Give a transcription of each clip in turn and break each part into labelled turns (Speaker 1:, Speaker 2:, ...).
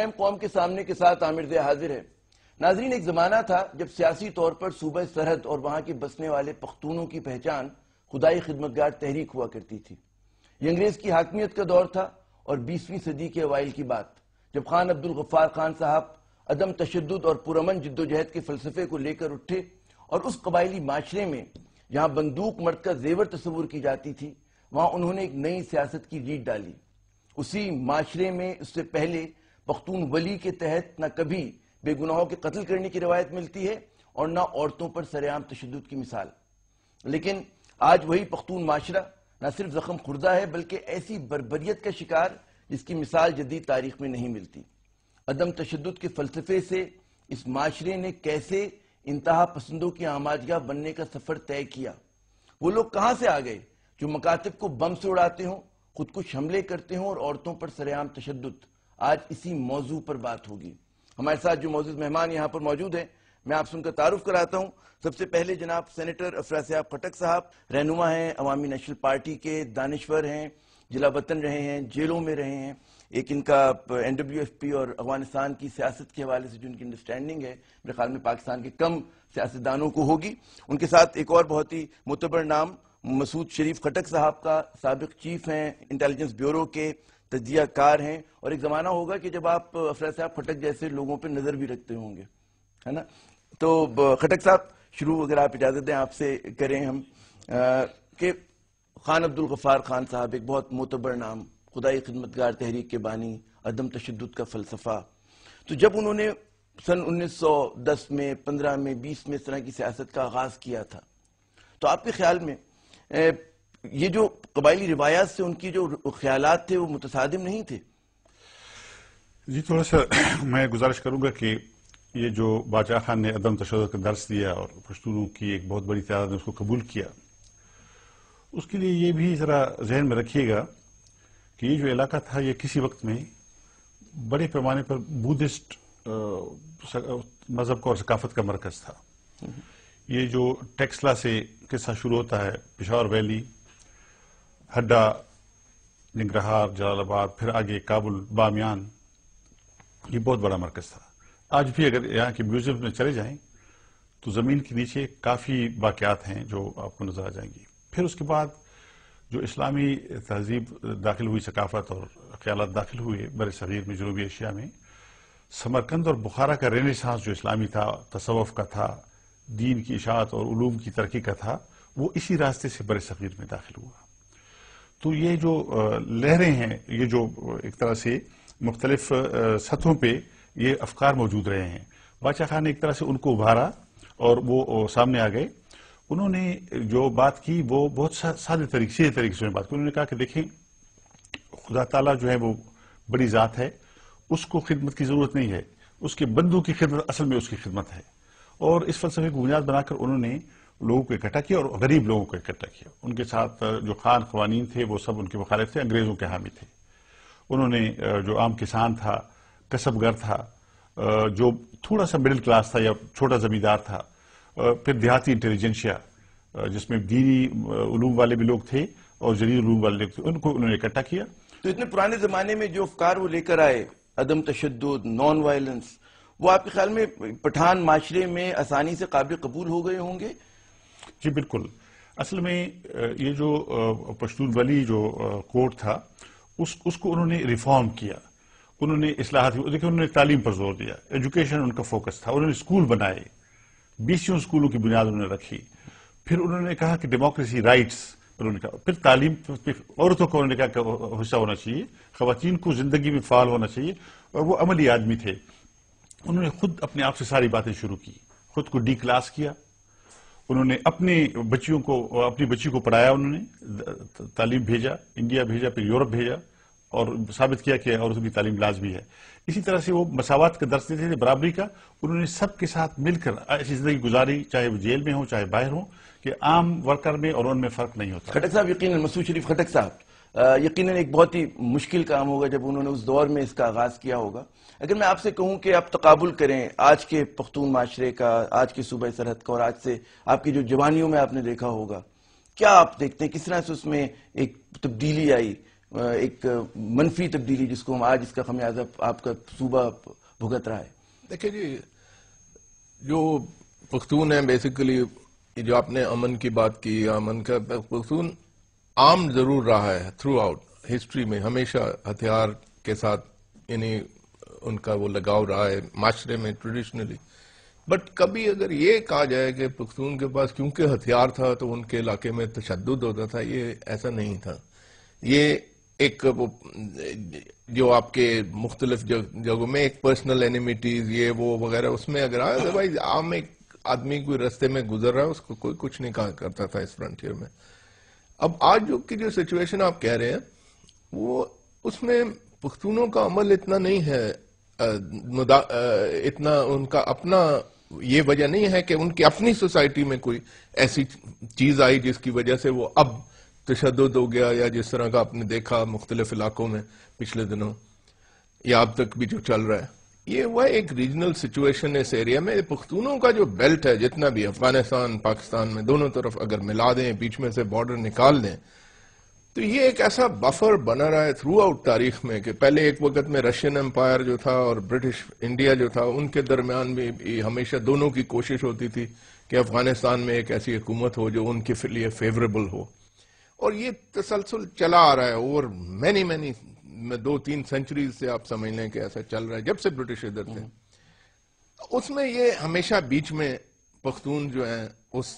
Speaker 1: قائم قوم کے سامنے کے ساتھ عامر ضیاء حاضر ہے۔ ناظرین، ایک زمانہ تھا جب سیاسی طور پر صوبہ سرحد اور وہاں کے بسنے والے پختونوں کی پہچان خدائی خدمتگار تحریک ہوا کرتی تھی۔ یہ انگریز کی حاکمیت کا دور تھا اور 20ویں صدی کے اوائل کی بات، جب خان عبدالغفار خان صاحب عدم تشدد اور پرامن جدوجہد کے فلسفے کو لے کر اٹھے اور اس قبائلی معاشرے میں جہاں بندوق مرد کا زیور تصور کی جاتی تھی، وہاں انہوں نے ایک نئی سیاست کی ریڑھ ڈالی۔ اسی معاشرے میں اس سے پہلے پختون ولی کے تحت نہ کبھی بے گناہوں کے قتل کرنے کی روایت ملتی ہے اور نہ عورتوں پر سرعام تشدد کی مثال، لیکن آج وہی پختون معاشرہ نہ صرف زخم خوردہ ہے بلکہ ایسی بربریت کا شکار جس کی مثال جدید تاریخ میں نہیں ملتی۔ عدم تشدد کے فلسفے سے اس معاشرے نے کیسے انتہا پسندوں کی آماجگاہ بننے کا سفر طے کیا؟ وہ لوگ کہاں سے آ گئے جو مکاتب کو بم سے اڑاتے ہوں، خودکش حملے کرتے ہوں اور عورتوں پر سرعام تشدد؟ آج اسی موضوع پر بات ہوگی۔ ہمارے ساتھ جو معزز مہمان یہاں پر موجود ہیں، میں آپ سے ان کا تعارف کراتا ہوں۔ سب سے پہلے جناب سینیٹر افراسیاب خٹک صاحب، رہنما ہیں عوامی نیشنل پارٹی کے، دانشور ہیں، جلا وطن رہے ہیں، جیلوں میں رہے ہیں۔ ایک ان کا NWFP اور افغانستان کی سیاست کے حوالے سے جو ان کی انڈرسٹینڈنگ ہے، میرے خیال میں پاکستان کے کم سیاستدانوں کو ہوگی۔ ان کے ساتھ ایک اور بہت ہی معتبر نام مسعود شریف خٹک صاحب کا، سابق چیف ہیں انٹیلیجنس بیورو کے، تجزیہ کار ہیں، اور ایک زمانہ ہوگا کہ جب آپ افراسیاب خٹک جیسے لوگوں پہ نظر بھی رکھتے ہوں گے، ہے نا؟ تو خٹک صاحب، شروع اگر آپ اجازت دیں آپ سے کریں ہم کہ خان عبدالغفار خان صاحب ایک بہت معتبر نام، خدائی خدمتگار تحریک کے بانی، عدم تشدد کا فلسفہ، تو جب انہوں نے سن 1910 میں 15 میں 20 میں اس طرح کی سیاست کا آغاز کیا تھا، تو آپ کے خیال میں یہ جو قبائلی روایات سے ان کی جو خیالات تھے وہ متصادم نہیں تھے؟
Speaker 2: جی، تھوڑا سا میں گزارش کروں گا کہ یہ جو باچا خان نے عدم تشدد کا درس دیا اور پشتونوں کی ایک بہت بڑی تعداد نے اس کو قبول کیا، اس کے لیے یہ بھی ذرا ذہن میں رکھیے گا کہ یہ جو علاقہ تھا یہ کسی وقت میں بڑے پیمانے پر بودھسٹ مذہب کا اور ثقافت کا مرکز تھا۔ یہ جو ٹیکسلا سے قصہ شروع ہوتا ہے، پشاور ویلی، ہڈا، ننگرہار، جلال آباد، پھر آگے کابل، بامیان، یہ بہت بڑا مرکز تھا۔ آج بھی اگر یہاں کے میوزیم میں چلے جائیں تو زمین کے نیچے کافی واقعات ہیں جو آپ کو نظر آ جائیں گی۔ پھر اس کے بعد جو اسلامی تہذیب داخل ہوئی، ثقافت اور خیالات داخل ہوئے بر صغیر میں، جنوبی ایشیا میں، سمرقند اور بخارا کا رینیسانس جو اسلامی تھا، تصوف کا تھا، دین کی اشاعت اور علوم کی ترقی کا تھا، وہ اسی راستے سے بر صغیر میں داخل ہوا۔ تو یہ جو لہریں ہیں، یہ جو ایک طرح سے مختلف سطحوں پہ یہ افکار موجود رہے ہیں، باچا خان نے ایک طرح سے ان کو ابھارا اور وہ سامنے آ گئے۔ انہوں نے جو بات کی وہ بہت سیدھے طریقے سے بات کی۔ انہوں نے کہا کہ دیکھیں، خدا تعالیٰ جو ہے وہ بڑی ذات ہے، اس کو خدمت کی ضرورت نہیں ہے، اس کے بندوں کی خدمت اصل میں اس کی خدمت ہے۔ اور اس فلسفے کو بنیاد بنا کر انہوں نے لوگوں کو اکٹھا کیا اور غریب لوگوں کو اکٹھا کیا۔ ان کے ساتھ جو خان قوانین تھے وہ سب ان کے مخالف تھے، انگریزوں کے حامی تھے۔ انہوں نے جو عام کسان تھا، کسب گر تھا، جو تھوڑا سا مڈل کلاس تھا یا چھوٹا زمیندار تھا، پھر دیہاتی انٹیلیجنشیا جس میں دینی علوم والے بھی لوگ تھے اور جدید علوم والے لوگ تھے، ان کو انہوں نے اکٹھا کیا۔
Speaker 1: تو اتنے پرانے زمانے میں جو افکار وہ لے کر آئے، عدم تشدد، نان وائلنس، وہ آپ کے خیال میں پٹھان معاشرے میں آسانی سے قابل قبول ہو گئے ہوں گے؟
Speaker 2: جی بالکل۔ اصل میں یہ جو پشتون ولی جو کوڈ تھا، اس کو انہوں نے ریفارم کیا، انہوں نے اصلاحات، دیکھیں انہوں نے تعلیم پر زور دیا، ایجوکیشن ان کا فوکس تھا، انہوں نے اسکول بنائے، 20 اسکولوں کی بنیاد انہوں نے رکھی۔ پھر انہوں نے کہا کہ ڈیموکریسی، رائٹس، انہوں نے کہا، پھر تعلیم، عورتوں کو انہوں نے کہا کہ حصہ ہونا چاہیے، خواتین کو زندگی میں فعال ہونا چاہیے، اور وہ عملی آدمی تھے۔ انہوں نے خود اپنے آپ سے ساری باتیں شروع کی، خود کو ڈی کلاس کیا، انہوں نے اپنی بچی کو پڑھایا، انہوں نے تعلیم بھیجا، انڈیا بھیجا، پھر یورپ بھیجا، اور ثابت کیا کہ عورتوں کی تعلیم لازمی ہے۔ اسی طرح سے وہ مساوات کا درس دیتے تھے، برابری کا۔ انہوں نے سب کے ساتھ مل کر ایسی زندگی گزاری، چاہے وہ جیل میں ہوں چاہے باہر ہوں، کہ عام ورکر میں اور ان میں فرق نہیں ہوتا۔
Speaker 1: خٹک صاحب، یقیناً مسعود شریف خٹک صاحب، یقیناً ایک بہت ہی مشکل کام ہوگا جب انہوں نے اس دور میں اس کا آغاز کیا ہوگا۔ اگر میں آپ سے کہوں کہ آپ تقابل کریں آج کے پختون معاشرے کا، آج کے صوبہ سرحد کا، اور آج سے آپ کی جو جوانیوں میں آپ نے دیکھا ہوگا، کیا آپ دیکھتے ہیں کس طرح سے اس میں ایک تبدیلی آئی؟ ایک منفی تبدیلی جس کو ہم آج اس کا خمیازہ آپ کا صوبہ بھگت رہا ہے؟
Speaker 3: دیکھیں جی، جو پختون ہیں بیسیکلی، جو آپ نے امن کی بات کی، امن کا پختون عام ضرور رہا ہے تھرو آؤٹ ہسٹری میں، ہمیشہ ہتھیار کے ساتھ یعنی ان کا وہ لگاؤ رہا ہے معاشرے میں ٹریڈیشنلی. بٹ کبھی اگر یہ کہا جائے کہ پختون کے پاس کیونکہ ہتھیار تھا تو ان کے علاقے میں تشدد ہوتا تھا، یہ ایسا نہیں تھا. یہ ایک جو آپ کے مختلف جگہوں میں ایک پرسنل اینیمیٹیز یہ وہ وغیرہ اس میں اگر آیا، ادروائز عام ایک آدمی کوئی رستے میں گزر رہا ہے اس کو کوئی کچھ نہیں کہا کرتا تھا اس فرنٹیئر میں. اب آج جو سچویشن آپ کہہ رہے ہیں وہ اس میں پختونوں کا عمل اتنا نہیں ہے، اتنا ان کا اپنا یہ وجہ نہیں ہے کہ ان کی اپنی سوسائٹی میں کوئی ایسی چیز آئی جس کی وجہ سے وہ اب تشدد ہو گیا، یا جس طرح کا آپ نے دیکھا مختلف علاقوں میں پچھلے دنوں یا اب تک بھی جو چل رہا ہے. یہ وہ ایک ریجنل سچویشن اس ایریا میں. پختونوں کا جو بیلٹ ہے جتنا بھی افغانستان پاکستان میں دونوں طرف اگر ملا دیں، بیچ میں سے بارڈر نکال دیں، تو یہ ایک ایسا بفر بنا رہا ہے تھرو آؤٹ تاریخ میں کہ پہلے ایک وقت میں رشین امپائر جو تھا اور برٹش انڈیا جو تھا ان کے درمیان بھی ہمیشہ دونوں کی کوشش ہوتی تھی کہ افغانستان میں ایک ایسی حکومت ہو جو ان کے لیے فیوریبل ہو. اور یہ تسلسل چلا آ رہا ہے اوور مینی 2-3 سینچریز سے، آپ سمجھ لیں کہ ایسا چل رہا ہے جب سے برٹش ادھر تھے. اس میں یہ ہمیشہ بیچ میں پختون جو ہیں اس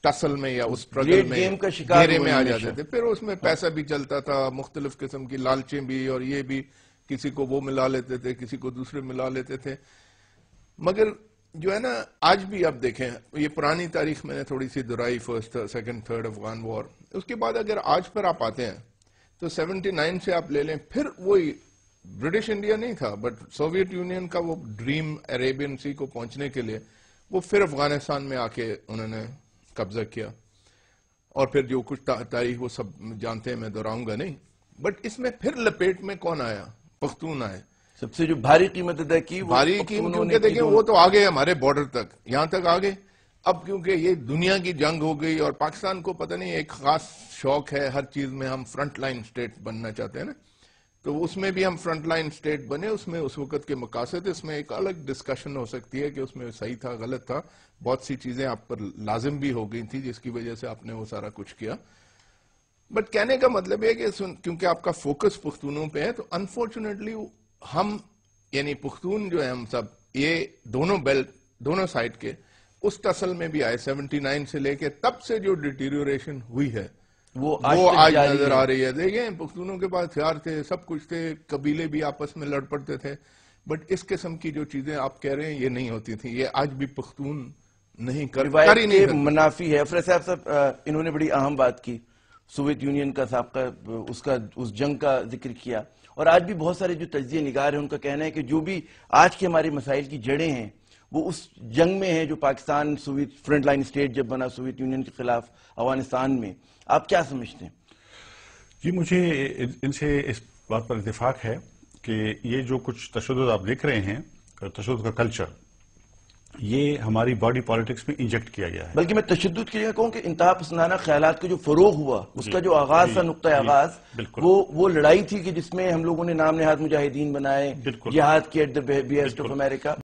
Speaker 3: ٹسل میں یا اس اسٹرگل میں گھیرے میں آ جاتے تھے. پھر اس میں پیسہ بھی چلتا تھا، مختلف قسم کی لالچیں بھی، اور یہ بھی کسی کو وہ ملا لیتے تھے، کسی کو دوسرے ملا لیتے تھے. مگر جو ہے نا آج بھی آپ دیکھیں، یہ پرانی تاریخ میں نے تھوڑی سی دہرائی، فرسٹ سیکنڈ تھرڈ افغان وار. اس کے بعد اگر آج پر آپ آتے ہیں تو 79 سے آپ لے لیں، پھر وہی برٹش انڈیا نہیں تھا بٹ سوویت یونین کا وہ ڈریم عربین سی کو پہنچنے کے لیے وہ پھر افغانستان میں آ کے انہوں نے قبضہ کیا. اور پھر جو کچھ تاریخ وہ سب جانتے ہیں، میں دہراؤں گا نہیں. بٹ اس میں پھر لپیٹ میں کون آیا؟ پختون آئے.
Speaker 1: سب سے جو بھاری قیمت ادا کی
Speaker 3: بھاری قیمت، کیونکہ دیکھیں وہ تو آگے ہمارے بارڈر تک، یہاں تک آگے. اب کیونکہ یہ دنیا کی جنگ ہو گئی اور پاکستان کو پتہ نہیں ایک خاص شوق ہے ہر چیز میں، ہم فرنٹ لائن سٹیٹ بننا چاہتے ہیں نا، تو اس میں بھی ہم فرنٹ لائن سٹیٹ بنے. اس میں اس وقت کے مقاصد، اس میں ایک الگ ڈسکشن ہو سکتی ہے کہ اس میں صحیح تھا غلط تھا، بہت سی چیزیں آپ پر لازم بھی ہو گئی تھی جس کی وجہ سے آپ نے وہ سارا کچھ کیا. بٹ کہنے کا مطلب ہے کہ کیونکہ آپ کا فوکس پختونوں پہ ہے تو انفارچونیٹلی ہم یعنی پختون جو ہیں ہم سب یہ دونوں بیلٹ دونوں سائڈ کے اس ٹسل میں بھی آئے 79 سے لے کے تب سے جو ڈیٹیریوریشن ہوئی ہے وہ آج نظر آ رہی ہے. دیکھیں پختونوں کے پاس ہتھیار تھے، سب کچھ تھے، قبیلے بھی آپس میں لڑ پڑتے تھے، بٹ اس قسم کی جو چیزیں آپ کہہ رہے ہیں یہ نہیں ہوتی تھیں. یہ آج بھی پختون نہیں کر ہی نہیں کرتے.
Speaker 1: منافی ہے. افراد صاحب انہوں نے بڑی اہم بات کی، سوویت یونین کا سابقہ اس جنگ کا ذکر کیا. اور آج بھی بہت سارے جو تجزیہ نگار ہیں ان کا کہنا ہے کہ جو بھی آج کے ہمارے مسائل کی جڑیں ہیں وہ اس جنگ میں ہے جو Pakistan Soviet front line state جب بنا سوویت یونین کے خلاف افغانستان میں. آپ کیا سمجھتے ہیں؟
Speaker 2: جی مجھے ان سے اس بات پر اتفاق ہے کہ یہ جو کچھ تشدد آپ دیکھ رہے ہیں، تشدد کا کلچر، یہ ہماری باڈی پالیٹکس میں انجیکٹ کیا گیا ہے.
Speaker 1: بلکہ میں تشدد کی جگہ کہوں کہ انتہا پسندانہ خیالات کا جو فروغ ہوا، اس کا جو آغاز تھا، نقطہ آغاز، وہ لڑائی تھی کہ جس میں ہم لوگوں نے نام نہاد مجاہدین بنائے، جہاد کی ایٹ دی بیہسٹ آف امریکہ.